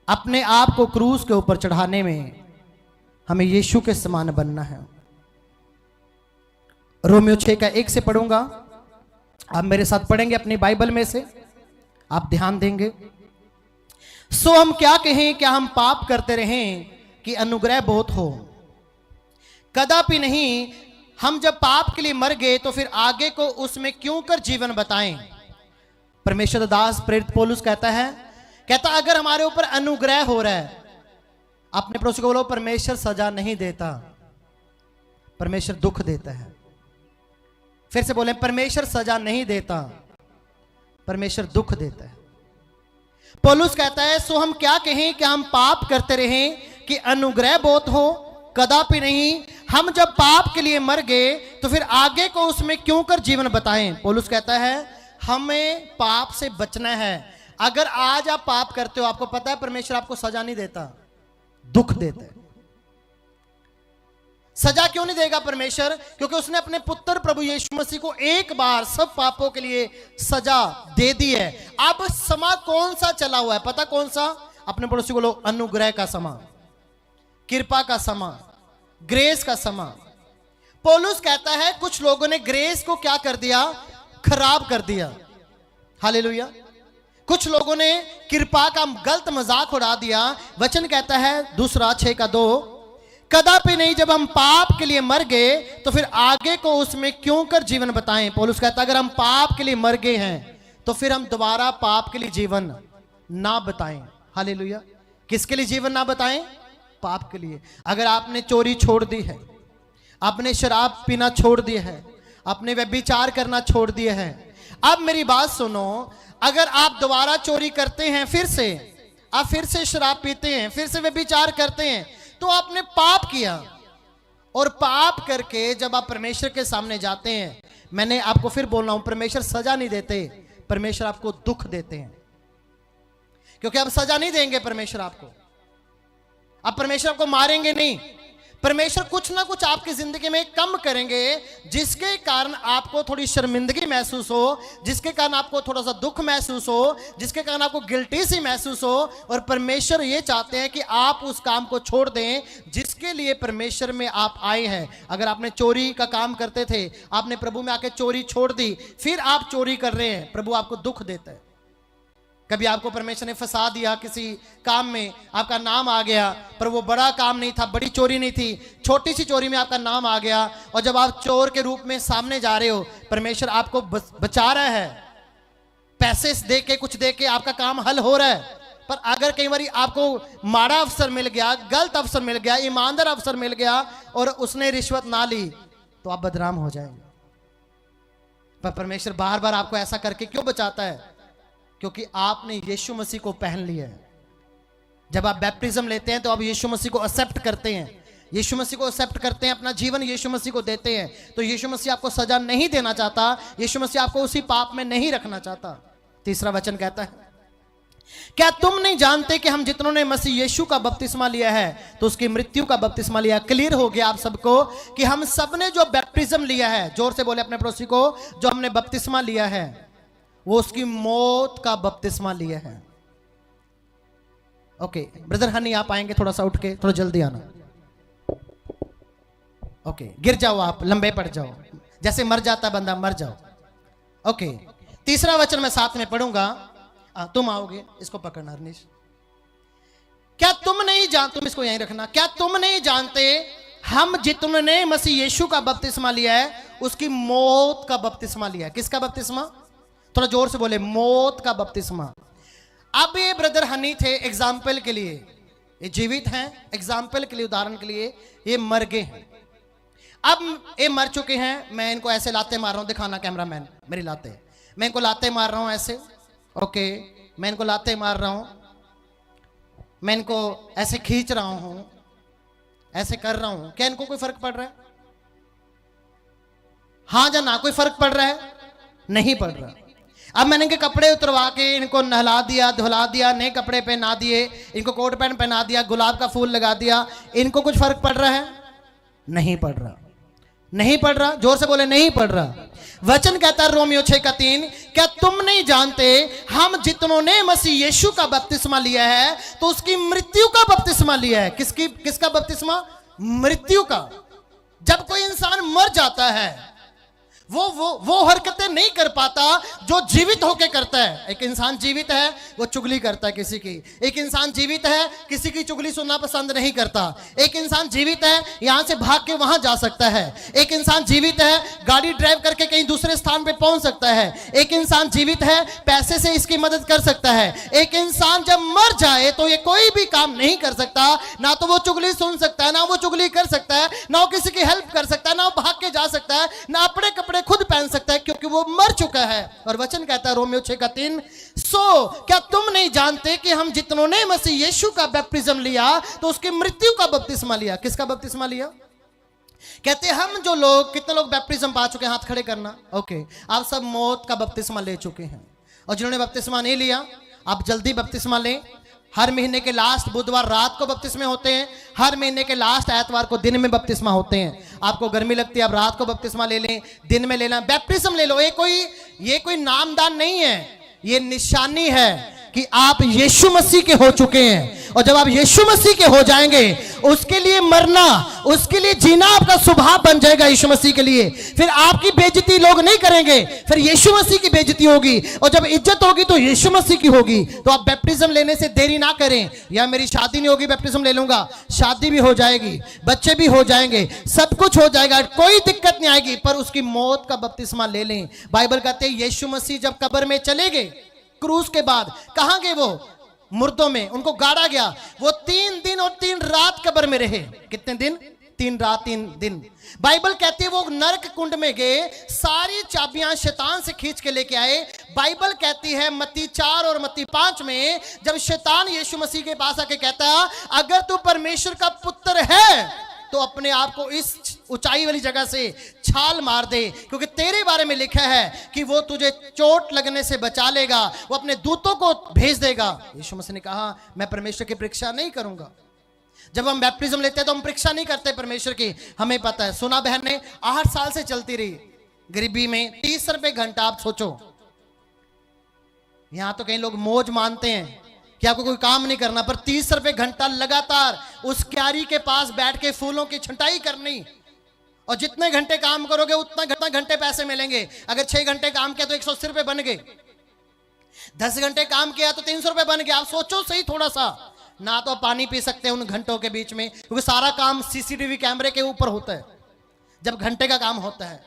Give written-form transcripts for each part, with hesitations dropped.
अपने आप को क्रूस के ऊपर चढ़ाने में हमें यीशु के समान बनना है। रोमियो 6:1 से पढ़ूंगा, आप मेरे साथ पढ़ेंगे अपनी बाइबल में से, आप ध्यान देंगे। सो हम क्या कहें, क्या हम पाप करते रहें कि अनुग्रह बहुत हो? कदापि नहीं। हम जब पाप के लिए मर गए तो फिर आगे को उसमें क्यों कर जीवन बताएं? परमेश्वर दास प्रेरित पौलुस कहता अगर हमारे ऊपर अनुग्रह हो रहा है, अपने पड़ोसी को बोलो परमेश्वर सजा नहीं देता, परमेश्वर दुख देता है। फिर से बोले परमेश्वर सजा नहीं देता, परमेश्वर दुख देता है। पौलुस कहता है सो हम क्या कहें, क्या हम पाप करते रहें कि अनुग्रह बहुत हो? कदापि नहीं। हम जब पाप के लिए मर गए तो फिर आगे को उसमें क्यों कर जीवन बताएं? पौलुस कहता है हमें पाप से बचना है। अगर आज आप पाप करते हो, आपको पता है परमेश्वर आपको सजा नहीं देता, दुख देता है। सजा क्यों नहीं देगा परमेश्वर? क्योंकि उसने अपने पुत्र प्रभु यीशु मसीह को एक बार सब पापों के लिए सजा दे दी है। अब समा कौन सा चला हुआ है? पता कौन सा? अपने पड़ोसी को लोग अनुग्रह का समा, कृपा का समा, ग्रेस का समा। पौलुस कहता है कुछ लोगों ने ग्रेस को क्या कर दिया? खराब कर दिया। हालेलुया। कुछ लोगों ने कृपा का गलत मजाक उड़ा दिया। वचन कहता है दूसरा 6:2, कदापि नहीं। जब हम पाप के लिए मर गए तो फिर आगे को उसमें क्यों कर जीवन बताएं? पौलुस कहता है अगर हम पाप के लिए मर गए हैं तो फिर हम दोबारा पाप के लिए जीवन ना बताएं। हालेलुया। किसके लिए जीवन ना बताएं? पाप के लिए। अगर आपने चोरी छोड़ दी है, आपने शराब पीना छोड़ दिया है, आपने व्यभिचार करना छोड़ दिया है, अब मेरी बात सुनो, अगर आप दोबारा चोरी करते हैं, आप फिर से शराब पीते हैं, फिर से व्यभिचार करते हैं, तो आपने पाप किया। और पाप करके जब आप परमेश्वर के सामने जाते हैं, मैंने आपको फिर बोल रहा हूं, परमेश्वर सजा नहीं देते, परमेश्वर आपको दुख देते हैं। क्योंकि अब सजा नहीं देंगे परमेश्वर आपको, अब परमेश्वर आपको मारेंगे नहीं, परमेश्वर कुछ ना कुछ आपकी जिंदगी में कम करेंगे जिसके कारण आपको थोड़ी शर्मिंदगी महसूस हो, जिसके कारण आपको थोड़ा सा दुख महसूस हो, जिसके कारण आपको गिल्टी सी महसूस हो। और परमेश्वर ये चाहते हैं कि आप उस काम को छोड़ दें जिसके लिए परमेश्वर में आप आए हैं। अगर आपने चोरी का काम करते थे, आपने प्रभु में आके चोरी छोड़ दी, फिर आप चोरी कर रहे हैं, प्रभु आपको दुख देता है। कभी आपको परमेश्वर ने फंसा दिया किसी काम में, आपका नाम आ गया, पर वो बड़ा काम नहीं था, बड़ी चोरी नहीं थी, छोटी सी चोरी में आपका नाम आ गया, और जब आप चोर के रूप में सामने जा रहे हो, परमेश्वर आपको बचा रहा है, पैसे दे के कुछ दे के आपका काम हल हो रहा है। पर अगर कई बार आपको माड़ा अवसर मिल गया, गलत अवसर मिल गया, ईमानदार अवसर मिल गया और उसने रिश्वत ना ली, तो आप बदनाम हो जाएंगे। पर परमेश्वर बार बार आपको ऐसा करके क्यों बचाता है? क्योंकि आपने यीशु मसीह को पहन लिया है। जब आप बैप्टिज्म लेते हैं तो आप यीशु मसीह को एक्सेप्ट करते हैं, यीशु मसीह को एक्सेप्ट करते हैं, अपना जीवन यीशु मसीह को देते हैं, तो यीशु मसीह आपको सजा नहीं देना चाहता, यीशु मसीह आपको उसी पाप में नहीं रखना चाहता। तीसरा वचन कहता है क्या तुम नहीं जानते कि हम जितनों ने मसीह यीशु का बपतिस्मा लिया है तो उसकी मृत्यु का बपतिस्मा लिया? क्लियर हो गया आप सबको कि हम सब ने जो बैप्टिज्म लिया है, जोर से बोले अपने पड़ोसी को, जो हमने बपतिस्मा लिया है वो उसकी मौत का बपतिस्मा लिया है। ओके ब्रदर हनी आप आएंगे, थोड़ा सा उठ के, थोड़ा जल्दी आना। ओके गिर जाओ, आप लंबे पड़ जाओ, जैसे मर जाता बंदा मर जाओ। ओके तीसरा वचन मैं साथ में पढ़ूंगा, तुम आओगे, इसको पकड़ना हरनीश। क्या तुम नहीं जानते, तुम इसको यहीं रखना, क्या तुम नहीं जानते हम जितने मसीह यीशु का बपतिस्मा लिया है उसकी मौत का बपतिस्मा लिया है? किसका बपतिस्मा? थोड़ा जोर से बोले, मौत का बपतिस्मा। अब ये ब्रदर हनी थे एग्जाम्पल के लिए, ये जीवित हैं, एग्जाम्पल के लिए, उदाहरण के लिए, ये मर गए हैं, अब ये मर चुके हैं। मैं इनको ऐसे लाते मार रहा हूं, दिखाना कैमरामैन, मेरी लाते, मैं इनको लाते मार रहा हूं ऐसे। ओके मैं इनको लाते मार रहा हूं, मैं इनको ऐसे खींच रहा हूं, ऐसे कर रहा हूं, क्या इनको कोई फर्क पड़ रहा है? हाँ या ना? कोई फर्क पड़ रहा है? नहीं पड़ रहा। अब मैंने इनके कपड़े उतरवा के इनको नहला दिया, धुला दिया, नए कपड़े पहना दिए, इनको कोट पैंट पहना दिया, गुलाब का फूल लगा दिया, इनको कुछ फर्क पड़ रहा है? नहीं पड़ रहा। नहीं पढ़ रहा, जोर से बोले नहीं पढ़ रहा। वचन कहता है रोमियो 6:3, क्या तुम नहीं जानते हम जितनों ने मसीह यीशु का बपतिस्मा लिया है तो उसकी मृत्यु का बपतिस्मा लिया है। किसका बपतिस्मा? मृत्यु का। जब कोई इंसान मर जाता है वो हरकतें नहीं कर पाता जो जीवित होके करता है। एक इंसान जीवित है, वो चुगली करता है किसी की। एक इंसान जीवित है, किसी की चुगली सुनना पसंद नहीं करता। एक इंसान जीवित है, यहां से भाग के वहां जा सकता है। एक इंसान जीवित है, गाड़ी ड्राइव करके कहीं दूसरे स्थान पे पहुंच सकता है। एक इंसान जीवित है, पैसे से इसकी मदद कर सकता है। एक इंसान जब मर जाए तो ये कोई भी काम नहीं कर सकता, ना तो वो चुगली सुन सकता है, ना वो चुगली कर सकता है, ना वो किसी की हेल्प कर सकता है, ना वो भाग के जा सकता है, ना अपने कपड़े खुद पहन सकता है, क्योंकि वो मर चुका है। और वचन कहता है रोमियो 6:3, सो क्या तुम नहीं जानते कि हम जितनों ने मसीह यीशु का बपतिस्मा लिया तो उसकी मृत्यु का बपतिस्मा लिया। किसका बपतिस्मा लिया? कहते हम जो लोग, कितने लोग बपतिस्मा पा चुके हैं? हाथ खड़े करना। ओके, आप सब मौत का बपतिस्मा ले चुके हैं। और जिन्होंने बपतिस्मा नहीं लिया, आप जल्दी बपतिस्मा लें। हर महीने के लास्ट बुधवार रात को बपतिस्मे होते हैं। हर महीने के लास्ट एतवार को दिन में बपतिस्मा होते हैं। आपको गर्मी लगती है, आप रात को बपतिस्मा ले लें, दिन में लेना, बैप्टिज्म ले लो। ये कोई नामदान नहीं है, ये निशानी है कि आप यीशु मसीह के हो चुके हैं। और जब आप यीशु मसीह के हो जाएंगे, उसके लिए मरना, उसके लिए जीना आपका स्वभाव बन जाएगा यीशु मसीह के लिए। फिर आपकी बेइज्जती लोग नहीं करेंगे, फिर यीशु मसीह की बेइज्जती होगी। और जब इज्जत होगी तो यीशु मसीह की होगी। तो आप बैप्टिज्म लेने से देरी ना करें। या मेरी शादी नहीं होगी, बैप्टिज्म ले लूंगा, शादी भी हो जाएगी, बच्चे भी हो जाएंगे, सब कुछ हो जाएगा, कोई दिक्कत नहीं आएगी। पर उसकी मौत का बपतिस्मा ले लें। बाइबल कहते हैं यीशु मसीह जब कब्र में चले गए, क्रूस के बाद कहां गए? वो मुर्दों में, उनको गाड़ा गया। वो 3 दिन और 3 रात कब्र में रहे। कितने दिन? 3 रात 3 दिन। बाइबल कहती है वो नरक कुंड में गए, सारी चाबियां शैतान से खींच के लेके आए। बाइबल कहती है मत्ती 4 और मत्ती 5 में, जब शैतान यीशु मसीह के पास आके कहता अगर तू परमेश्वर का पुत्र है तो अपने आप को इस ऊंचाई वाली जगह से छाल मार दे, क्योंकि तेरे बारे में लिखा है कि वो तुझे चोट लगने से बचा लेगा, वो अपने दूतों को भेज देगा। यीशु मसीह ने कहा मैं परमेश्वर की परीक्षा नहीं करूंगा। जब हम बैप्टिज्म लेते हैं तो हम परीक्षा नहीं करते परमेश्वर की, हमें पता है। सुना बहन ने 8 साल से चलती रही गरीबी में, 30 रुपए घंटा। आप सोचो, यहां तो कई लोग मौज मानते हैं कि आपको कोई काम नहीं करना, पर 30 रुपए घंटा लगातार उस क्यारी के पास बैठ के फूलों की छंटाई करनी। और जितने घंटे काम करोगे उतना घंटे पैसे मिलेंगे। अगर 6 घंटे काम किया तो 180 रुपए बन गए, 10 घंटे काम किया तो 300 रुपए बन गए। आप सोचो सही थोड़ा सा। ना तो पानी पी सकते हैं उन घंटों के बीच में, क्योंकि सारा काम सीसीटीवी कैमरे के ऊपर होता है। जब घंटे का काम होता है,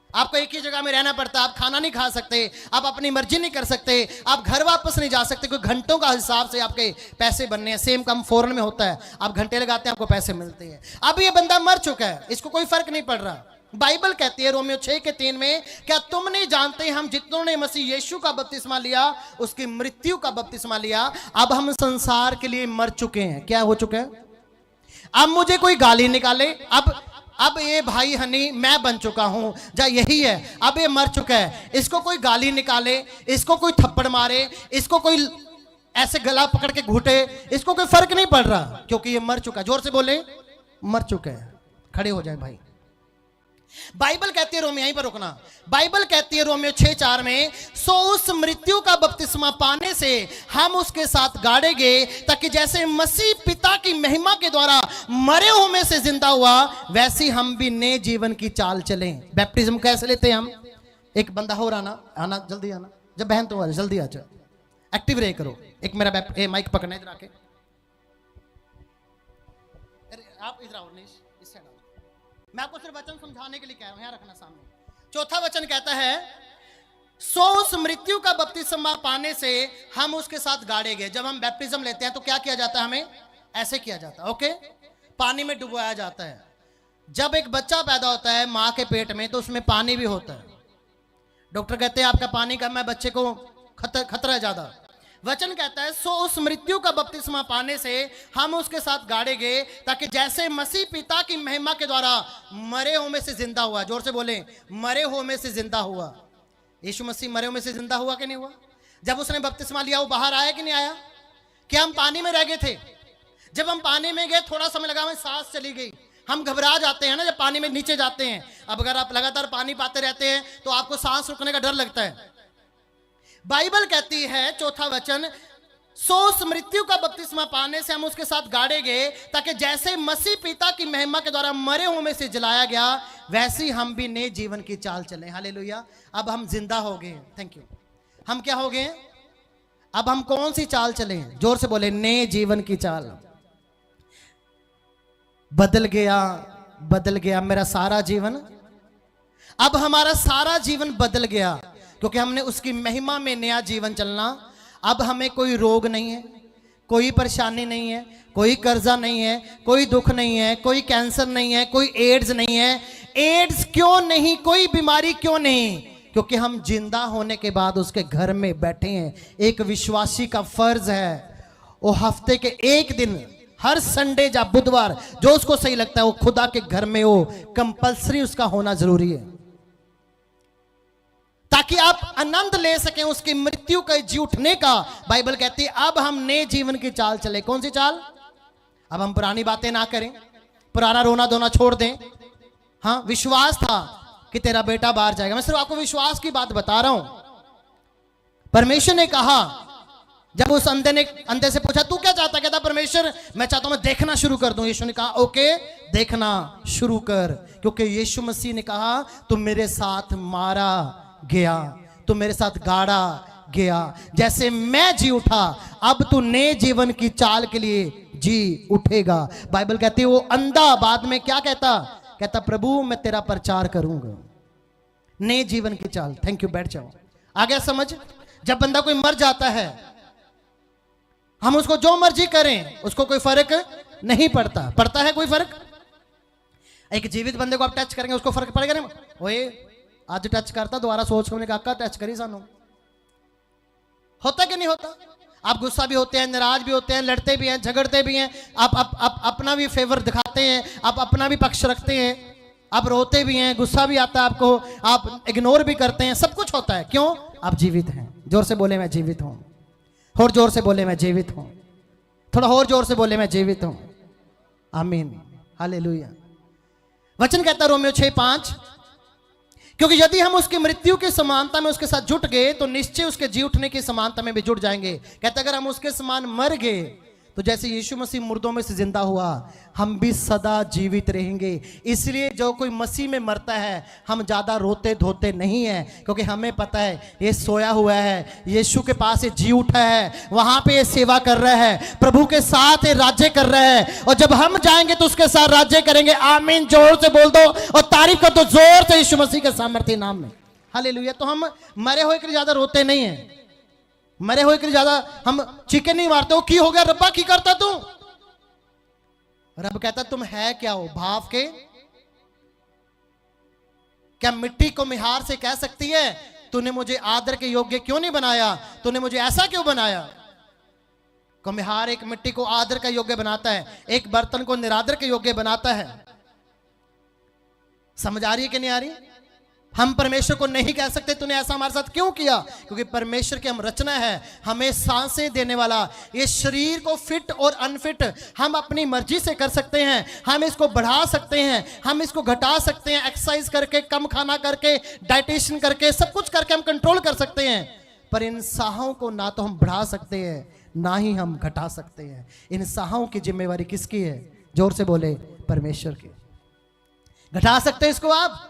आपको एक ही जगह में रहना पड़ता है। आप खाना नहीं खा सकते, आप अपनी मर्जी नहीं कर सकते, आप घर वापस नहीं जा सकते, क्योंकि घंटों का हिसाब से आपके पैसे बनने हैं। सेम काम फौरन में होता है, आप घंटे लगाते हैं, आपको पैसे मिलते हैं। अब ये बंदा मर चुका है, इसको कोई फर्क नहीं पड़ रहा। बाइबल कहती है रोमियो 6:3 में, क्या तुम नहीं जानते हम जितनों ने मसीह यीशु का बपतिस्मा लिया उसकी मृत्यु का बपतिस्मा लिया। अब हम संसार के लिए मर चुके हैं। क्या हो चुके हैं? अब मुझे कोई गाली निकाले, अब ये भाई हनी मैं बन चुका हूं, जा यही है। अब ये मर चुका है, इसको कोई गाली निकाले, इसको कोई थप्पड़ मारे, इसको कोई ऐसे गला पकड़ के घूटे, इसको कोई फर्क नहीं पड़ रहा, क्योंकि ये मर चुका है। जोर से बोले मर चुका है। खड़े हो जाए भाई। बाइबल कहती है रोमियो, यहीं पर रुकना। बाइबल कहती है रोमियो 6:4 में, सो उस मृत्यु का बपतिस्मा पाने से हम उसके साथ गाड़े गए, ताकि जैसे मसीह पिता की महिमा के द्वारा मरे हुए में से जिंदा हुआ, वैसे हम भी नए जीवन की चाल चलें। बैप्टिज्म कैसे लेते हैं हम? एक बंदा हो रहा ना, आना जल्दी आना, जब बहन तो आ जल्दी आ जा, एक्टिव रहे करो। एक मेरा माइक पकड़ना इधर आके, आप इधर आओ, इस साइड आओ। मैं आपको सिर्फ वचन समझाने के लिए कह रहा हूं, यहां रखना सामने। चौथा वचन कहता है, सो उस मृत्यु का बपतिस्मा पाने से हम उसके साथ गाड़े गए। जब हम बैप्टिज्म लेते हैं तो क्या किया जाता है? हमें ऐसे किया जाता है, ओके, पानी में डुबोया जाता है। जब एक बच्चा पैदा होता है मां के पेट में तो उसमें पानी भी होता है। डॉक्टर कहते हैं आपका पानी कम है, बच्चे को खतरा है ज्यादा। वचन कहता है, सो उस मृत्यु का बपतिस्मा पाने से हम उसके साथ गाड़े गए, ताकि जैसे मसीह पिता की महिमा के द्वारा मरे हुए में से जिंदा हुआ। जोर से बोले मरे हुए में से जिंदा हुआ। यीशु मसीह मरे हुए में से जिंदा हुआ कि नहीं हुआ? जब उसने बपतिस्मा लिया वो बाहर आया कि नहीं आया? क्या हम पानी में रह गए थे? जब हम पानी में गए थोड़ा समय लगा, हमें सांस चली गई, हम घबरा जाते हैं ना जब पानी में नीचे जाते हैं। अब अगर आप लगातार पानी पाते रहते हैं तो आपको सांस रुकने का डर लगता है। बाइबल कहती है, चौथा वचन, सो उस मृत्यु का बपतिस्मा पाने से हम उसके साथ गाड़े गए, ताकि जैसे मसीह पिता की महिमा के द्वारा मरे हुए में से जलाया गया, वैसे ही हम भी नए जीवन की चाल चलें। हालेलुया। अब हम जिंदा हो गए। Thank you. हम क्या हो गए? अब हम कौन सी चाल चलें? जोर से बोले, नए जीवन की चाल। बदल गया मेरा सारा जीवन। अब हमारा सारा जीवन बदल गया, क्योंकि हमने उसकी महिमा में नया जीवन चलना। अब हमें कोई रोग नहीं है, कोई परेशानी नहीं है, कोई कर्जा नहीं है, कोई दुख नहीं है, कोई कैंसर नहीं है, कोई एड्स नहीं है। एड्स क्यों नहीं, कोई बीमारी क्यों नहीं? क्योंकि हम जिंदा होने के बाद उसके घर में बैठे हैं। एक विश्वासी का फर्ज है, वो हफ्ते के एक दिन, हर संडे या बुधवार, जो उसको सही लगता है, वो खुदा के घर में हो, कंपलसरी उसका होना जरूरी है, ताकि आप आनंद ले सकें उसकी मृत्यु के जी उठने का। बाइबल कहती है अब हम नए जीवन की चाल चले। कौन सी चाल? अब हम पुरानी बातें ना करें, पुराना रोना धोना छोड़ दें। हाँ, विश्वास था कि तेरा बेटा बाहर जाएगा। मैं सिर्फ आपको विश्वास की बात बता रहा हूं। परमेश्वर ने कहा, जब उस अंधे से पूछा तू क्या चाहता, कहता परमेश्वर मैं चाहता हूं मैं देखना शुरू कर दूं। यीशु ने कहा ओके, देखना शुरू कर, क्योंकि यीशु मसीह ने कहा तू मेरे साथ मारा गया, तू मेरे साथ गाड़ा गया, जैसे मैं जी उठा, अब तू नए जीवन की चाल के लिए जी उठेगा। बाइबल कहती है वो अंधा बाद में क्या कहता प्रभु मैं तेरा प्रचार करूंगा। नए जीवन की चाल। थैंक यू, बैठ जाओ। आ गया समझ? जब बंदा कोई मर जाता है, हम उसको जो मर्जी करें, उसको कोई फर्क नहीं पड़ता। पड़ता है कोई फर्क? एक जीवित बंदे को आप टच करेंगे, उसको फर्क पड़ेगा नहीं? ओए आज टच करता, दोबारा सोच के काका टच करी सानू, होता कि नहीं होता? आप गुस्सा भी होते हैं, नाराज भी होते हैं, लड़ते भी हैं, झगड़ते भी हैं, आप अपना भी फेवर दिखाते हैं, आप अपना भी पक्ष रखते हैं, आप रोते भी हैं, गुस्सा भी आता है आपको, आप इग्नोर भी करते हैं, सब कुछ होता है। क्यों? आप जीवित हैं। जोर से बोले मैं जीवित हूं। और जोर से बोले मैं जीवित हूं। थोड़ा और जोर से बोले मैं जीवित हूं। आमीन, हालेलुया। वचन कहता है रोमियो 6:5, क्योंकि यदि हम उसकी मृत्यु की समानता में उसके साथ जुट गए, तो निश्चय उसके जी उठने की समानता में भी जुट जाएंगे। कहता अगर हम उसके समान मर गए, तो जैसे यीशु मसीह मुर्दों में से जिंदा हुआ, हम भी सदा जीवित रहेंगे। इसलिए जो कोई मसीह में मरता है, हम ज्यादा रोते धोते नहीं है, क्योंकि हमें पता है ये सोया हुआ है, यीशु के पास ये जी उठा है, वहां पे ये सेवा कर रहा है, प्रभु के साथ ये राज्य कर रहा है, और जब हम जाएंगे तो उसके साथ राज्य करेंगे। आमीन, जोर से बोल दो और तारीफ कर दो जोर से यीशु मसीह के सामर्थ्य नाम में। हालेलुया। तो हम मरे हुए के लिए ज्यादा रोते नहीं है, मरे हुए के लिए ज्यादा हम चिकन नहीं मारते हो। की हो गया रब्बा, की करता तू? रब कहता तुम है क्या हो? भाव के? क्या मिट्टी को मिहार से कह सकती है तूने मुझे आदर के योग्य क्यों नहीं बनाया, तूने मुझे ऐसा क्यों बनाया? कुम्हार एक मिट्टी को आदर का योग्य बनाता है, एक बर्तन को निरादर के योग्य बनाता है। समझ आ रही है कि नहीं आ रही? हम परमेश्वर को नहीं कह सकते तूने ऐसा हमारे साथ क्यों किया, क्योंकि परमेश्वर की हम रचना है, हमें सांसें देने वाला। ये शरीर को फिट और अनफिट हम अपनी मर्जी से कर सकते हैं, हम इसको बढ़ा सकते हैं, हम इसको घटा सकते हैं, एक्सरसाइज करके, कम खाना करके, डाइटिशियन करके, सब कुछ करके हम कंट्रोल कर सकते हैं। पर इन साहों को ना तो हम बढ़ा सकते हैं, ना ही हम घटा सकते हैं। इन साहों की जिम्मेवारी किसकी है? जोर से बोले परमेश्वर की। घटा सकते हैं इसको आप?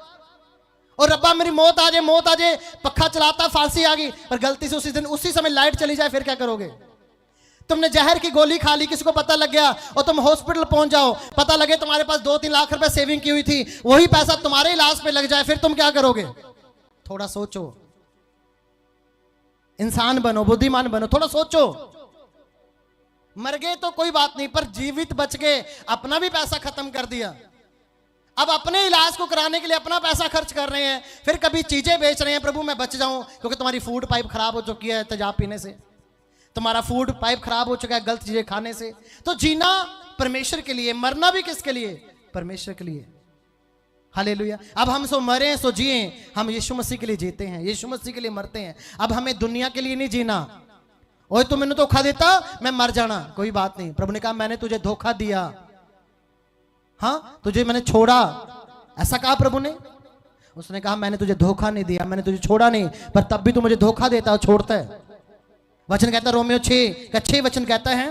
और रब्बा मेरी मौत आ जाए, पक्खा चलाता फांसी आ गई, पर गलती से उसी दिन उसी समय लाइट चली जाए, फिर क्या करोगे? तुमने जहर की गोली खा ली, किसी को पता लग गया और तुम हॉस्पिटल पहुंच जाओ, पता लगे तुम्हारे पास 2-3 लाख रुपए सेविंग की हुई थी, वही पैसा तुम्हारे इलाज पे लग जाए, फिर तुम क्या करोगे? थोड़ा सोचो, इंसान बनो, बुद्धिमान बनो, थोड़ा सोचो। मर गए तो कोई बात नहीं, पर जीवित बच गए, अपना भी पैसा खत्म कर दिया, अब अपने इलाज को कराने के लिए अपना पैसा खर्च कर रहे हैं, फिर कभी चीजें बेच रहे हैं, प्रभु मैं बच जाऊं, क्योंकि तुम्हारी फूड पाइप खराब हो चुकी है तेजाब पीने से, तुम्हारा फूड पाइप खराब हो चुका है गलत चीजें खाने से। तो जीना परमेश्वर के लिए, मरना भी किसके लिए? परमेश्वर के लिए। हालेलुया। अब हम सो मरे सो जिए, हम यीशु मसीह के लिए जीते हैं, यीशु मसीह के लिए मरते हैं। अब हमें दुनिया के लिए नहीं जीना। ओए तू मैंने धोखा देता, मैं मर जाना, कोई बात नहीं। प्रभु ने कहा मैंने तुझे धोखा दिया, हाँ तुझे मैंने छोड़ा, ऐसा कहा प्रभु ने? उसने कहा मैंने तुझे धोखा नहीं दिया, मैंने तुझे छोड़ा नहीं, पर तब भी तू मुझे धोखा देता और छोड़ता है। वचन कहता है रोमियो 6 का 6 वचन कहता है,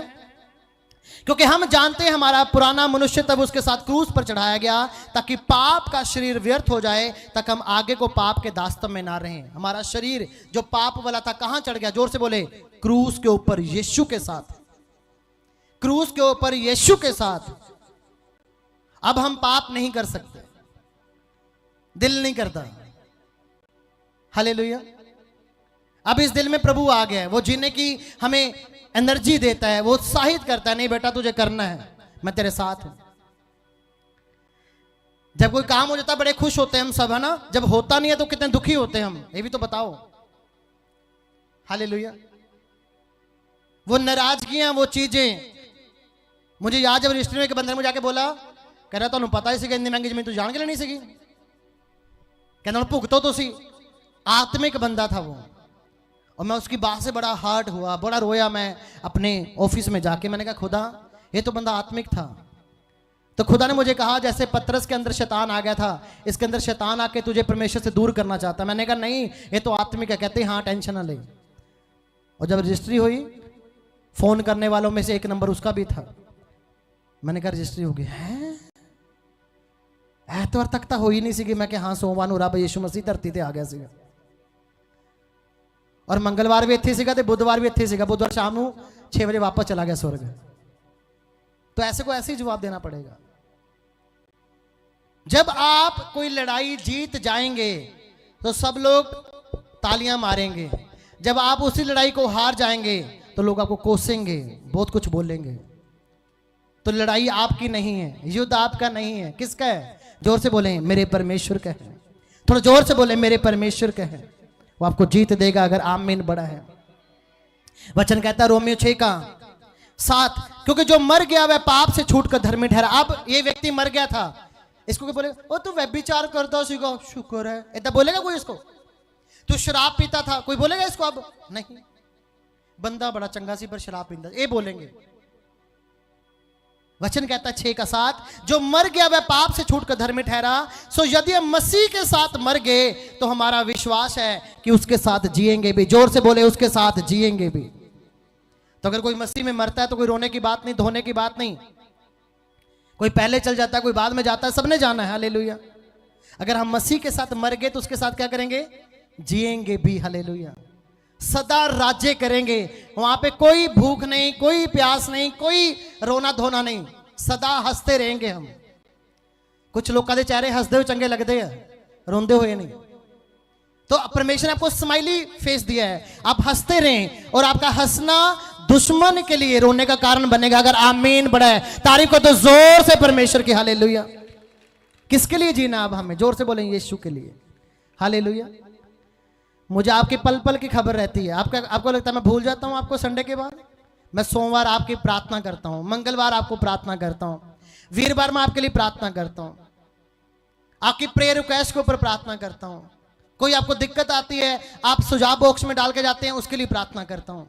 क्योंकि हम जानते हैं हमारा पुराना मनुष्य तब उसके साथ क्रूस पर चढ़ाया गया ताकि पाप का शरीर व्यर्थ हो जाए, तक हम आगे को पाप के दास्तन में ना रहें। हमारा शरीर जो पाप वाला था कहां चढ़ गया? जोर से बोले, क्रूस के ऊपर यीशु के साथ, क्रूस के ऊपर यीशु के साथ। अब हम पाप नहीं कर सकते, दिल नहीं करता। हालेलुया। अब इस दिल में प्रभु आ गया है, वो जीने की हमें एनर्जी देता है, वो उत्साहित करता है, नहीं बेटा तुझे करना है, मैं तेरे साथ हूं। जब कोई काम हो जाता है बड़े खुश होते हैं हम सब, है ना? जब होता नहीं है तो कितने दुखी होते हैं हम, ये भी तो बताओ। हालेलुया। वो नाराजगियां, वो चीजें, मुझे याद जब रजिस्ट्री के बंदर में जाके बोला, कह रहा तुहानू पता ही सी इतनी महंगी जमीन तू जान के लेनी सी, कहना भुगतो तो सी। आत्मिक बंदा था वो, और मैं उसकी बात से बड़ा हर्ट हुआ, बड़ा रोया मैं अपने ऑफिस में जाके। मैंने कहा खुदा ये तो बंदा आत्मिक था। तो खुदा ने मुझे कहा जैसे पतरस के अंदर शैतान आ गया था, इसके अंदर शैतान आके तुझे परमेश्वर से दूर करना चाहता। मैंने कहा नहीं ये तो आत्मिक है। कहते हाँ टेंशन ना ले। और जब रजिस्ट्री हुई, फोन करने वालों में से एक नंबर उसका भी था। मैंने कहा रजिस्ट्री होगी? है ऐतवार तक तो हो ही नहीं सी। मैं हाँ सोमवार ਨੂੰ ਰੱਬ ਯीशु मसीह धरती ਤੇ आ गया ਸੀਗਾ, और मंगलवार भी ਇੱਥੇ ਸੀਗਾ ਤੇ बुधवार भी ਇੱਥੇ ਸੀਗਾ। बुधवार शाम ਨੂੰ 6 बजे वापस चला गया स्वर्ग। तो ऐसे को ऐसे ही जवाब देना पड़ेगा। जब आप कोई लड़ाई जीत जाएंगे तो सब लोग तालियां मारेंगे, जब आप उसी लड़ाई को हार जाएंगे तो लोग आपको कोसेंगे, बहुत कुछ बोलेंगे। तो लड़ाई आपकी नहीं है, युद्ध आपका नहीं है, किसका है? जोर से बोले मेरे परमेश्वर का है। थोड़ा जोर से बोले मेरे परमेश्वर का है। वो आपको जीत देगा अगर आमीन बड़ा है। वचन कहता है रोमियो 6 का 7, क्योंकि जो मर गया वह पाप से छूटकर धर्मी ठहरा। अब ये व्यक्ति मर गया था, इसको क्या बोले? ओ तू व्यभिचार करता सीखो, शुक्र है, इतना बोलेगा कोई इसको? तू शराब पीता था, कोई बोलेगा इसको? अब नहीं, बंदा बड़ा चंगा सी पर शराब पीता, ये बोलेंगे। वचन कहता है 6 का 7, जो मर गया वह पाप से छूटकर धर्मी ठहरा। सो यदि हम मसीह के साथ मर गए तो हमारा विश्वास है कि उसके साथ जिएंगे भी। जोर से बोले उसके साथ जिएंगे भी। तो अगर कोई मसीह में मरता है तो कोई रोने की बात नहीं, धोने की बात नहीं। कोई पहले चल जाता है, कोई बाद में जाता है, सबने जाना है। हालेलुया। अगर हम मसीह के साथ मर गए तो उसके साथ क्या करेंगे? जिएंगे भी। हालेलुया। सदा राज्य करेंगे। वहां पे कोई भूख नहीं, कोई प्यास नहीं, कोई रोना धोना नहीं, सदा हंसते रहेंगे हम। कुछ लोग के चेहरे हंसते हुए चंगे लगते हैं, रोंदे हुए नहीं। तो परमेश्वर ने आपको स्माइली फेस दिया है, आप हंसते रहें, और आपका हंसना दुश्मन के लिए रोने का कारण बनेगा अगर आमीन बड़ा है। तारीफ को तो जोर से परमेश्वर की। हालेलुया। किसके लिए जीना? अब हमें जोर से बोलें यीशु के लिए। हालेलुया। मुझे आपके पल पल की खबर रहती है। आपको लगता है मैं भूल जाता हूं आपको संडे के बाद? मैं सोमवार आपकी प्रार्थना करता हूं, मंगलवार आपको प्रार्थना करता हूं, वीरवार में आपके लिए प्रार्थना करता हूं, आपकी प्रेयर रिक्वेस्ट के ऊपर प्रार्थना करता हूं। कोई आपको दिक्कत आती है, आप सुझाव बॉक्स में डाल के जाते हैं, उसके लिए प्रार्थना करता हूं।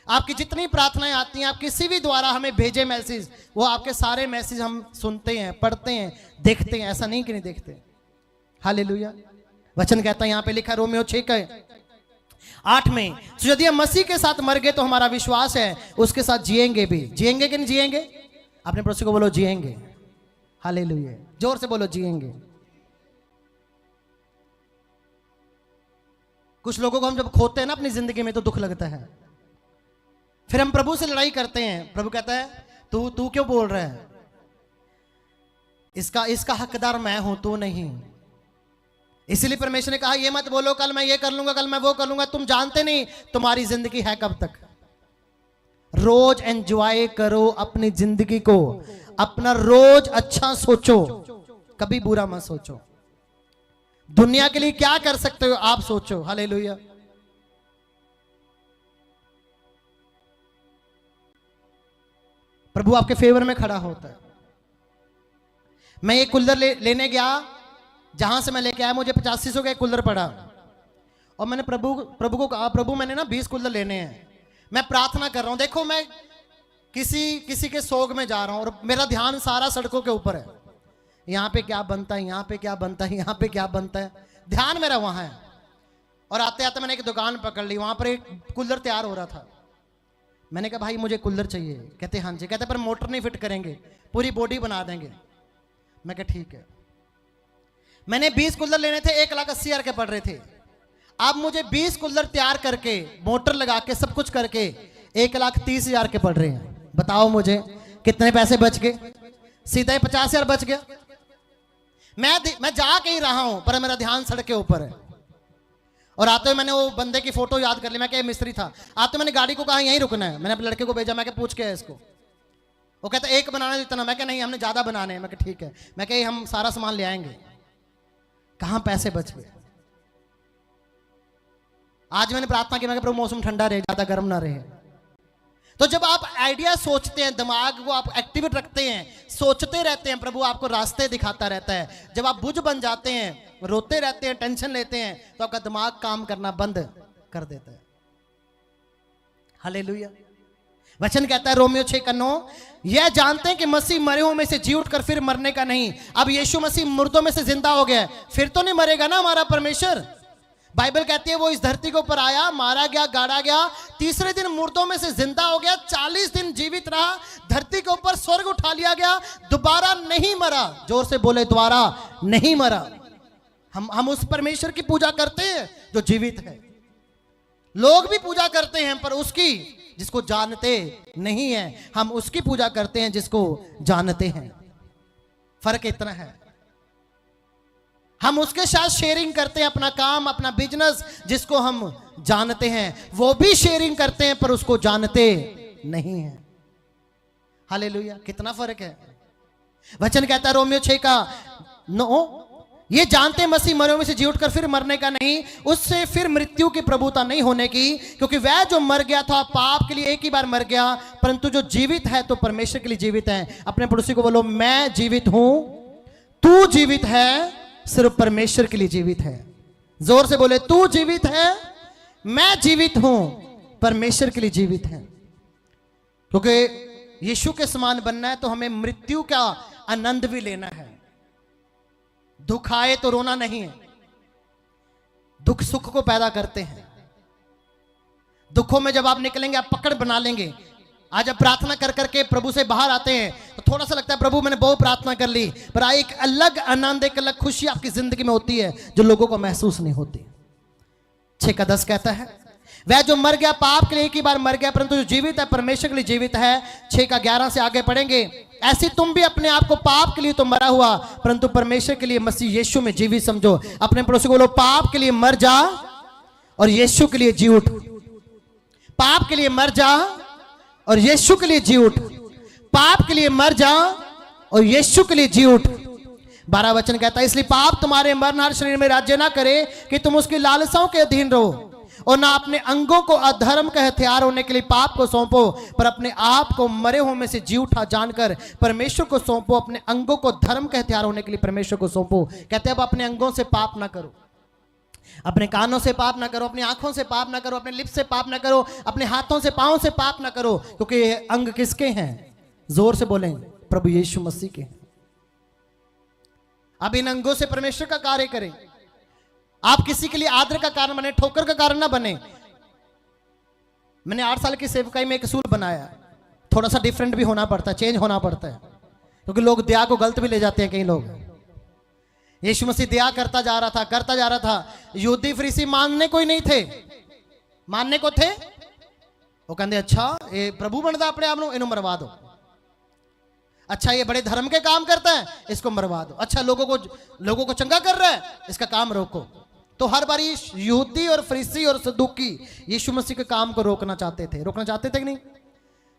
आपकी जितनी प्रार्थनाएं आती हैं, आप किसी भी द्वारा हमें भेजे मैसेज, वो आपके सारे मैसेज हम सुनते हैं, पढ़ते हैं, देखते हैं। ऐसा नहीं कि नहीं देखते। हालेलुया। वचन कहता है, यहां पे लिखा रोमियो 6 के 8 में, तो यदि हम मसीह के साथ मर गए तो हमारा विश्वास है उसके साथ जिएंगे भी। जिएंगे कि नहीं जिएंगे? अपने पड़ोसी को बोलो जिएंगे। हालेलुया। जोर से बोलो जिएंगे। कुछ लोगों को हम जब खोते हैं ना अपनी जिंदगी में तो दुख लगता है, फिर हम प्रभु से लड़ाई करते हैं। प्रभु कहता है तू क्यों बोल रहा है? इसका हकदार मैं हूं, तू नहीं। इसलिए परमेश्वर ने कहा ये मत बोलो कल मैं ये कर लूंगा, कल मैं वो कर लूंगा। तुम जानते नहीं तुम्हारी जिंदगी है कब तक। रोज एंजॉय करो अपनी जिंदगी को, अपना रोज अच्छा सोचो, कभी बुरा मत सोचो। दुनिया के लिए क्या कर सकते हो आप सोचो। हालेलुया। प्रभु आपके फेवर में खड़ा होता है। मैं एक कूलर लेने गया, जहां से मैं लेके आया मुझे 8500 का एक कूलर पड़ा, और मैंने प्रभु को कहा प्रभु मैंने ना 20 कूलर लेने हैं। मैं प्रार्थना कर रहा हूं, देखो मैं किसी के सोग में जा रहा हूं और मेरा ध्यान सारा सड़कों के ऊपर है। यहाँ पे क्या बनता है, यहाँ पे क्या बनता है, यहाँ पे क्या बनता है, ध्यान मेरा वहां है। और आते आते मैंने एक दुकान पकड़ ली, वहां पर एक कूलर तैयार हो रहा था। मैंने कहा भाई मुझे कूलर चाहिए। कहते हाँ जी। कहते पर मोटर नहीं फिट करेंगे, पूरी बॉडी बना देंगे। मैं कहा ठीक है। मैंने 20 कूलर लेने थे, 1,80,000 के पड़ रहे थे। अब मुझे 20 कूलर तैयार करके, मोटर लगा के, सब कुछ करके 1,30,000 के पड़ रहे हैं। बताओ मुझे कितने पैसे बच गए? सीधा ही 50,000 बच गया। मैं जा के ही रहा हूं पर मेरा ध्यान सड़क के ऊपर है। और आते हुए मैंने वो बंदे की फोटो याद कर ली। मैं क्या मिस्त्री था। आते मैंने गाड़ी को कहा यहीं रुकना है। मैंने अपने लड़के को भेजा, मैं क्या पूछ के है इसको। वो कहता एक बनाना इतना। मैं क्या नहीं, हमने ज्यादा बनाने हैं। मैं क्या ठीक है। मैं क्या हम सारा सामान ले आएंगे। कहां पैसे बच गए। आज मैंने प्रार्थना की, मैं प्रभु मौसम ठंडा रहे, ज्यादा गर्म ना रहे। तो जब आप आइडिया सोचते हैं, दिमाग को आप एक्टिवेट रखते हैं, सोचते रहते हैं, प्रभु आपको रास्ते दिखाता रहता है। जब आप बुझ बन जाते हैं, रोते रहते हैं, टेंशन लेते हैं, तो आपका दिमाग काम करना बंद कर देता है। हालेलुया। वचन कहता है रोमियो 6:9, यह जानते हैं कि मसीह मरे हुए में से जी उठकर फिर मरने का नहीं। अब यीशु मसीह मुर्दों में से जिंदा हो गया, फिर तो नहीं मरेगा ना हमारा परमेश्वर। बाइबल कहती है वो इस धरती के ऊपर आया, मारा गया, गाड़ा गया, तीसरे दिन मुर्दों में से जिंदा हो गया, 40 दिन जीवित रहा, धरती के ऊपर स्वर्ग उठा लिया गया, दोबारा नहीं मरा। जोर से बोले दोबारा नहीं मरा। हम उस परमेश्वर की पूजा करते हैं जो जीवित है। लोग भी पूजा करते हैं पर उसकी जिसको जानते नहीं है। हम उसकी पूजा करते हैं जिसको जानते हैं। फर्क इतना है। हम उसके साथ शेयरिंग करते हैं अपना काम, अपना बिजनेस, जिसको हम जानते हैं। वो भी शेयरिंग करते हैं पर उसको जानते नहीं है। हालेलुया। कितना फर्क है। वचन कहता है रोमियो 6:9, ये जानते मसीह मरे में से जी उठकर फिर मरने का नहीं, उससे फिर मृत्यु की प्रभुता नहीं होने की। क्योंकि वह जो मर गया था पाप के लिए एक ही बार मर गया, परंतु जो जीवित है तो परमेश्वर के लिए जीवित है। अपने पड़ोसी को बोलो मैं जीवित हूं, तू जीवित है, सिर्फ परमेश्वर के लिए जीवित है। जोर से बोले तू जीवित है, मैं जीवित हूं, परमेश्वर के लिए जीवित है। क्योंकि यीशु के समान बनना है तो हमें मृत्यु का आनंद भी लेना है। दुख आए तो रोना नहीं है। दुख सुख को पैदा करते हैं। दुखों में जब आप निकलेंगे आप पकड़ बना लेंगे। आज आप प्रार्थना कर करके प्रभु से बाहर आते हैं तो थोड़ा सा लगता है प्रभु मैंने बहुत प्रार्थना कर ली, पर एक अलग आनंद, एक अलग खुशी आपकी जिंदगी में होती है जो लोगों को महसूस नहीं होती। 6:10 कहता है वह जो मर गया पाप के लिए एक ही बार मर गया, परंतु जो जीवित है परमेश्वर के लिए जीवित है। 6:11 से आगे पढ़ेंगे। ऐसी तुम भी अपने आप को पाप के लिए तो मरा हुआ, परंतु परमेश्वर के लिए मसीह यीशु में जीवित समझो। अपने पड़ोसी को बोलो पाप के लिए मर जा और यीशु के लिए जी उठ। पाप के लिए मर जा और यीशु के लिए जी उठ। पाप के लिए मर जा और यीशु के लिए जी उठ। 12 वचन कहता है इसलिए पाप तुम्हारे मरनहार शरीर में राज्य ना करे कि तुम उसकी लालसाओं के अधीन रहो, और ना अपने अंगों को अधर्म का हथियार होने के लिए पाप को सौंपो, पर अपने आप को मरे हुए में से जी उठा जानकर परमेश्वर को सौंपो। अपने अंगों को धर्म का हथियार होने के लिए परमेश्वर को सौंपो। कहते हैं अब अपने अंगों से पाप ना करो, अपने कानों से पाप ना करो, अपनी आंखों से पाप ना करो, अपने लिप्स से पाप ना करो, अपने हाथों से पांवों से पाप ना करो, क्योंकि ये अंग किसके हैं? जोर से बोलें प्रभु यीशु मसीह के हैं। अब इन अंगों से परमेश्वर का कार्य करें। आप किसी के लिए आदर का कारण बने, ठोकर का कारण ना बने। मैंने 8 साल की सेवकाई में एक असूल बनाया, थोड़ा सा डिफरेंट भी होना पड़ता है, चेंज होना पड़ता है, क्योंकि लोग दया को गलत भी ले जाते हैं। कई लोग यीशु मसीह दया करता जा रहा था, करता जा रहा था। यहूदी फरीसी मानने को ही नहीं थे, मानने को थे वो कहते अच्छा ये प्रभु बनता अपने आप इन्हों मरवा दो। अच्छा ये बड़े धर्म के काम करता है, इसको मरवा दो। अच्छा लोगों को चंगा कर रहा है, इसका काम रोको। तो हर बार यहूदी और फरीसी और सदूकी यीशु मसीह के काम को रोकना चाहते थे कि नहीं?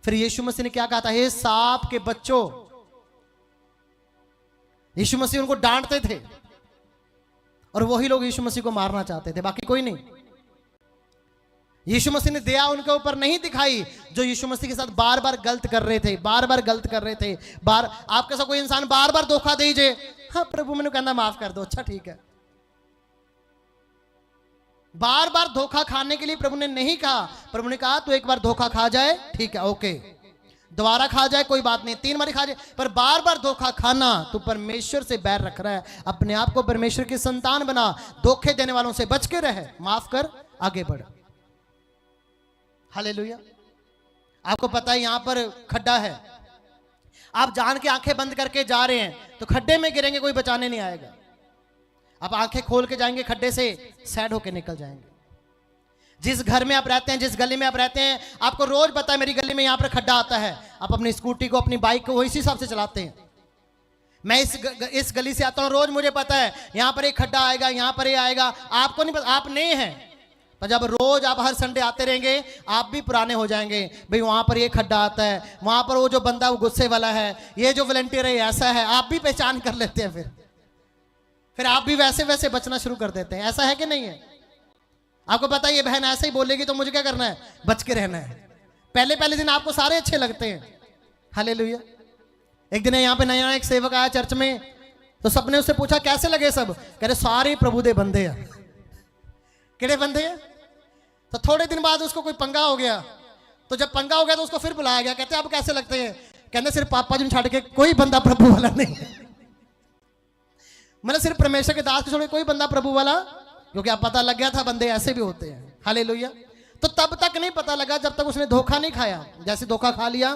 फिर यीशु मसीह ने क्या कहा था? हे सांप के बच्चों। यीशु मसीह उनको डांटते थे और वही लोग यीशु मसीह को मारना चाहते थे, बाकी कोई नहीं। यीशु मसीह ने दया उनके ऊपर नहीं दिखाई जो यीशु मसीह के साथ बार बार गलत कर रहे थे, बार बार गलत कर रहे थे। आपके साथ कोई इंसान बार बार धोखा दीजिए, हाँ प्रभु मैंने कहना माफ कर दो, अच्छा ठीक है। बार बार धोखा खाने के लिए प्रभु ने नहीं कहा। प्रभु ने कहा तू एक बार धोखा खा जाए ठीक है, ओके। दोबारा खा जाए कोई बात नहीं, 3 बार खा जाए, पर बार बार धोखा खाना तो परमेश्वर से बैर रख रहा है। अपने आप को परमेश्वर की संतान बना, धोखे देने वालों से बच के रहे, माफ कर, आगे बढ़। हालेलुया। आपको पता है यहां पर खड्डा है, आप जान के आंखें बंद करके जा रहे हैं तो खड्डे में गिरेंगे, कोई बचाने नहीं आएगा। आप आंखें खोल के जाएंगे, खड्डे से सैड होके निकल जाएंगे। जिस घर में आप रहते हैं, जिस गली में आप रहते हैं, आपको रोज पता है मेरी गली में यहां पर खड्डा आता है, आप अपनी स्कूटी को, अपनी बाइक को इसी हिसाब से चलाते हैं। मैं इस गली से आता हूं, रोज मुझे पता है यहां पर एक खड्डा आएगा, यहां पर ये आएगा। आपको नहीं पता, आप नहीं है, पर जब रोज आप हर संडे आते रहेंगे, आप भी पुराने हो जाएंगे। भाई वहां पर ये खड्डा आता है, वहां पर वो जो बंदा वो गुस्से वाला है, ये जो वॉलंटियर है ऐसा है, आप भी पहचान कर लेते हैं। फिर आप भी वैसे वैसे बचना शुरू कर देते हैं। ऐसा है कि नहीं है? आपको पता है ये बहन ऐसे ही बोलेगी तो मुझे क्या करना है? बच के रहना है। पहले पहले दिन आपको सारे अच्छे लगते हैं। हालेलुया। एक दिन यहाँ पे नया एक सेवक आया चर्च में, तो सबने उससे पूछा कैसे लगे सब? कह रहे सारे प्रभु दे बंदे हैं। किहड़े बंदे हैं? तो थोड़े दिन बाद उसको कोई पंगा हो गया, तो जब पंगा हो गया तो उसको फिर बुलाया गया। कहते आप कैसे लगते हैं? कहते सिर्फ पापा जी छाड़ के कोई बंदा प्रभु वाला नहीं है। मतलब सिर्फ परमेश्वर के दास को छोड़ के कोई बंदा प्रभु वाला, क्योंकि अब पता लग गया था बंदे ऐसे भी होते हैं। हालेलुया। तो तब तक नहीं पता लगा जब तक उसने धोखा नहीं खाया। जैसे धोखा खा लिया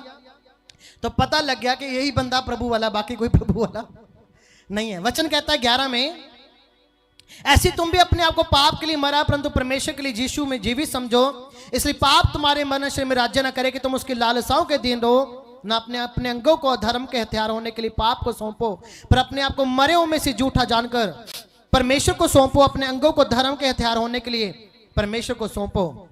तो पता लग गया कि यही बंदा प्रभु वाला, बाकी कोई प्रभु वाला नहीं है। वचन कहता है 11 में, ऐसी तुम भी अपने आप को पाप के लिए मरा परंतु परमेश्वर के लिए यीशु में जीवित समझो, इसलिए पाप तुम्हारे मन शरीर में राज्य न करे कि तुम उसकी लालसाओं के अधीन रहो। न अपने अपने अंगों को धर्म के हथियार होने के लिए पाप को सौंपो, पर अपने आप को मरे हुए में से झूठा जानकर परमेश्वर को सौंपो। अपने अंगों को धर्म के हथियार होने के लिए परमेश्वर को सौंपो।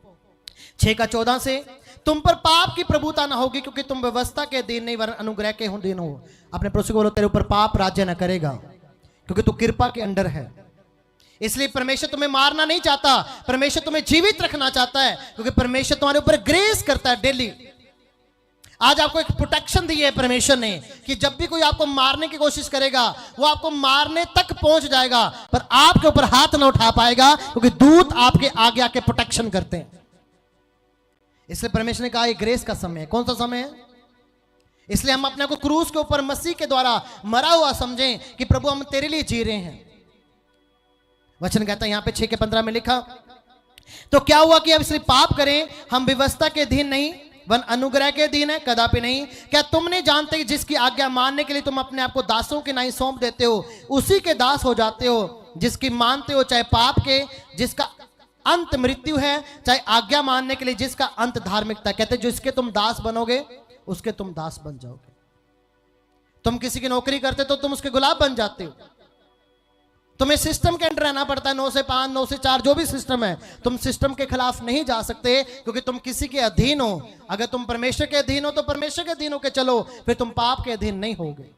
6:14 से, तुम पर पाप की प्रभुता न होगी क्योंकि तुम व्यवस्था के अधीन नहीं वरन अनुग्रह के अधीन हो। अपने पड़ोसी को बोलो तेरे ऊपर पाप राज्य न करेगा क्योंकि तू कृपा के अंडर है। इसलिए परमेश्वर तुम्हें मारना नहीं चाहता, परमेश्वर तुम्हें जीवित रखना चाहता है, क्योंकि परमेश्वर तुम्हारे ऊपर ग्रेस करता है डेली। आज आपको एक प्रोटेक्शन दी है परमेश्वर ने कि जब भी कोई आपको मारने की कोशिश करेगा वो आपको मारने तक पहुंच जाएगा, पर आपके ऊपर हाथ ना उठा पाएगा, क्योंकि दूत आपके आगे आके प्रोटेक्शन करते हैं। इसलिए परमेश्वर ने कहा ये ग्रेस का समय है। कौन सा समय है? इसलिए हम अपने को क्रूस के ऊपर मसीह के द्वारा मरा हुआ समझें कि प्रभु हम तेरे लिए जी रहे हैं। वचन कहता है यहां पे 6:15 में लिखा, तो क्या हुआ कि अब इसलिए पाप करें, हम व्यवस्था के अधीन नहीं वन अनुग्रह के अधीन है? कदापि नहीं। क्या तुम नहीं जानते कि जिसकी आज्ञा मानने के लिए तुम अपने आप को दासों के नहीं सौंप देते हो, उसी के दास हो जाते हो जिसकी मानते हो, चाहे पाप के जिसका अंत मृत्यु है, चाहे आज्ञा मानने के लिए जिसका अंत धार्मिकता। कहते जिसके तुम दास बनोगे उसके तुम दास बन जाओगे। तुम किसी की नौकरी करते तो तुम उसके गुलाम बन जाते हो। तुम्हें सिस्टम के अंदर रहना पड़ता है, 9 से 5, 9 से 4 जो भी सिस्टम है, तुम सिस्टम के खिलाफ नहीं जा सकते क्योंकि तुम किसी के अधीन हो। अगर तुम परमेश्वर के अधीन हो तो परमेश्वर के अधीन होकर चलो, फिर तुम पाप के अधीन नहीं होगे।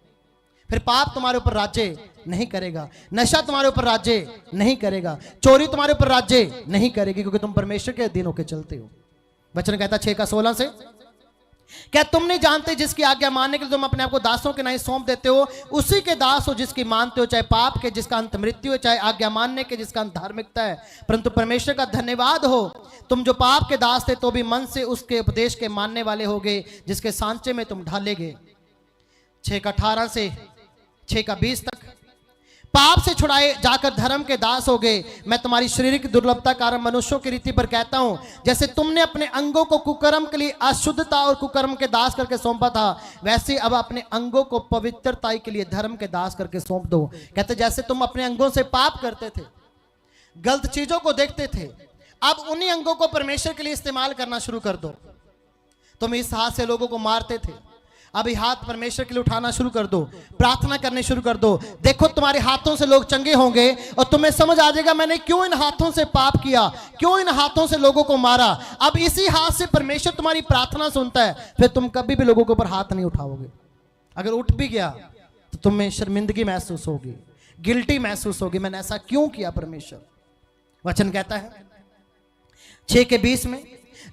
फिर पाप तुम्हारे ऊपर राज्य नहीं करेगा, नशा तुम्हारे ऊपर राज्य नहीं करेगा, चोरी तुम्हारे ऊपर राज्य नहीं करेगी, क्योंकि तुम परमेश्वर के अधीन होकर चलते हो। वचन कहता 6:16 से, क्या तुम नहीं जानते जिसकी आज्ञा मानने के लिए तुम अपने आप को दासों के नहीं सौंप देते हो, उसी के दास हो जिसकी मानते हो, चाहे पाप के जिसका अंत मृत्यु है, चाहे आज्ञा मानने के जिसका अंत धार्मिकता है। परंतु परमेश्वर का धन्यवाद हो, तुम जो पाप के दास थे तो भी मन से उसके उपदेश के मानने वाले हो गए, जिसके सांचे में तुम ढाले गए। 6:18 से 6:20 तक, पाप से छुड़ाए जाकर धर्म के दास हो गए। मैं तुम्हारी शारीरिक दुर्लभता कारण मनुष्यों की रीति पर कहता हूं, जैसे तुमने अपने अंगों को कुकर्म के लिए अशुद्धता और कुकर्म के दास करके सौंपा था, वैसे अब अपने अंगों को पवित्रता के लिए धर्म के दास करके सौंप दो। कहते जैसे तुम अपने अंगों से पाप करते थे, गलत चीजों को देखते थे, अब उन्हीं अंगों को परमेश्वर के लिए इस्तेमाल करना शुरू कर दो। तुम इस हाथ से लोगों को मारते थे, अभी हाथ परमेश्वर के लिए उठाना शुरू कर दो, प्रार्थना करने शुरू कर दो। देखो तुम्हारे हाथों से लोग चंगे होंगे और तुम्हें समझ आ जाएगा मैंने क्यों इन हाथों से पाप किया, क्यों इन हाथों से लोगों को मारा। अब इसी हाथ से परमेश्वर तुम्हारी प्रार्थना सुनता है, फिर तुम कभी भी लोगों के ऊपर हाथ नहीं उठाओगे। अगर उठ भी गया तो तुम्हें शर्मिंदगी महसूस होगी, गिल्टी महसूस होगी, मैंने ऐसा क्यों किया परमेश्वर। वचन कहता है 6:20 में,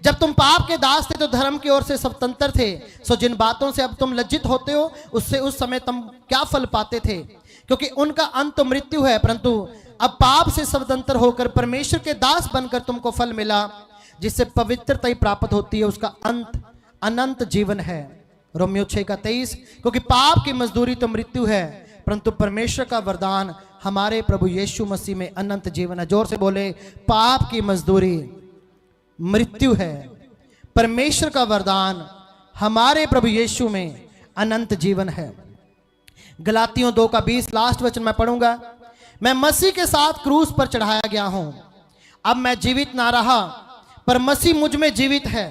जब तुम पाप के दास थे तो धर्म की ओर से स्वतंत्र थे, सो जिन बातों से अब तुम लज्जित होते हो उससे उस समय तुम क्या फल पाते थे, क्योंकि उनका अंत तो मृत्यु है। परंतु अब पाप से स्वतंत्र होकर परमेश्वर के दास बनकर तुमको फल मिला, जिससे पवित्रता ही प्राप्त होती है, उसका अंत अनंत जीवन है। रोमियो 6:23, क्योंकि पाप की मजदूरी तो मृत्यु है, परंतु परमेश्वर का वरदान हमारे प्रभु यीशु मसीह में अनंत जीवन है। जोर से बोले, पाप की मजदूरी मृत्यु है, परमेश्वर का वरदान हमारे प्रभु यीशु में अनंत जीवन है। गलातियों 2:20 लास्ट वचन मैं पढ़ूंगा। मैं मसीह के साथ क्रूस पर चढ़ाया गया हूं, अब मैं जीवित ना रहा पर मसीह मुझ में जीवित है।